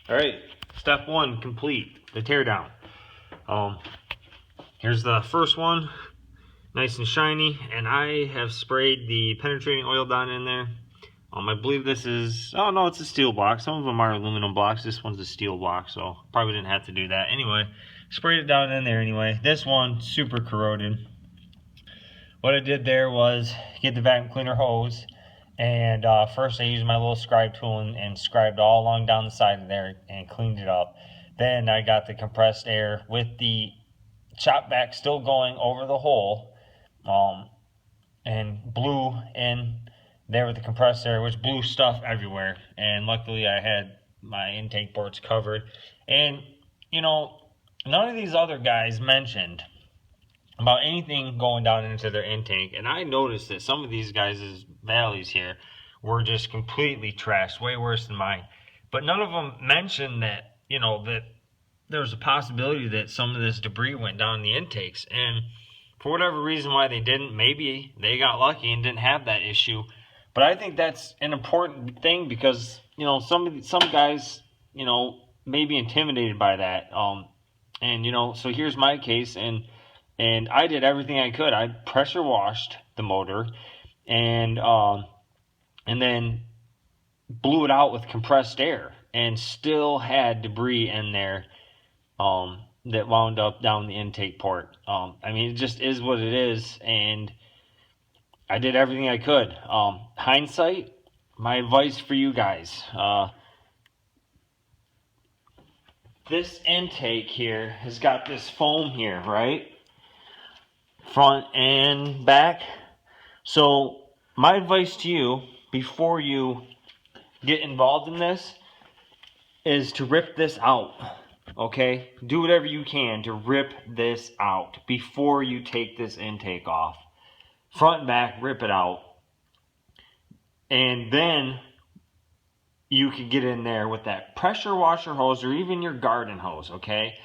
All right, step one complete, the teardown. Here's the first one, nice and shiny, and I have sprayed the penetrating oil down in there. I believe this is, oh no, it's a steel block. Some of them are aluminum blocks. This one's a steel block, so probably didn't have to do that. Anyway, sprayed it down in there anyway. This one, super corroded. What I did there was get the vacuum cleaner hose, and first I used my little scribe tool and scribed all along down the side of there and cleaned it up. Then I got the compressed air with the chop vac still going over the hole, and blew in there with the compressed air, which blew stuff everywhere. And luckily I had my intake ports covered. And you know, none of these other guys mentioned about anything going down into their intake, and I noticed that some of these guys' valleys here were just completely trashed, way worse than mine. But none of them mentioned that, you know, that there's a possibility that some of this debris went down in the intakes. And for whatever reason why they didn't, maybe they got lucky and didn't have that issue. But I think that's an important thing because, you know, some guys, you know, may be intimidated by that. And you know, so here's my case, and I did everything I could. I pressure washed the motor, and then blew it out with compressed air, and still had debris in there that wound up down the intake port. I mean, it just is what it is, and I did everything I could. Hindsight, my advice for you guys: this intake here has got this foam here, right? Front and back. So my advice to you before you get involved in this is to rip this out. Okay? Do whatever you can to rip this out before you take this intake off. Front and back, rip it out. And then you can get in there with that pressure washer hose or even your garden hose, okay?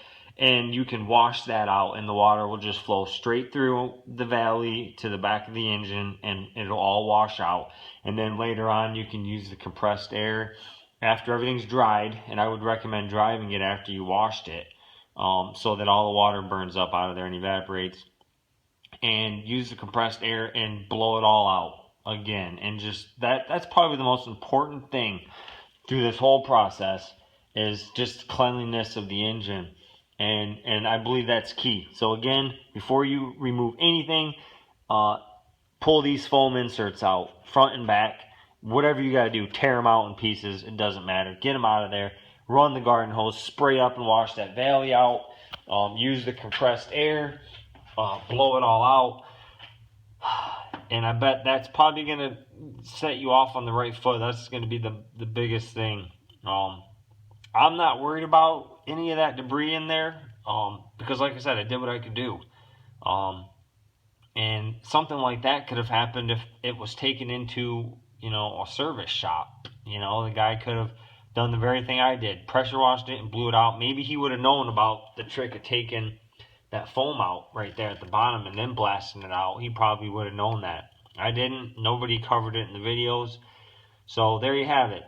And you can wash that out, and the water will just flow straight through the valley to the back of the engine, and it'll all wash out. And then later on you can use the compressed air after everything's dried, and I would recommend driving it after you washed it, so that all the water burns up out of there and evaporates. And use the compressed air and blow it all out again. And just that's probably the most important thing through this whole process, is just cleanliness of the engine. And I believe that's key. So again, before you remove anything, pull these foam inserts out, front and back. Whatever you got to do, tear them out in pieces. It doesn't matter. Get them out of there. Run the garden hose, spray up and wash that valley out. Use the compressed air, blow it all out. And I bet that's probably going to set you off on the right foot. That's going to be the biggest thing. I'm not worried about any of that debris in there, because like I said, I did what I could do. And something like that could have happened if it was taken into, you know, a service shop. You know, the guy could have done the very thing I did, pressure washed it and blew it out. Maybe he would have known about the trick of taking that foam out right there at the bottom and then blasting it out. He probably would have known that. I didn't. Nobody covered it in the videos. So there you have it.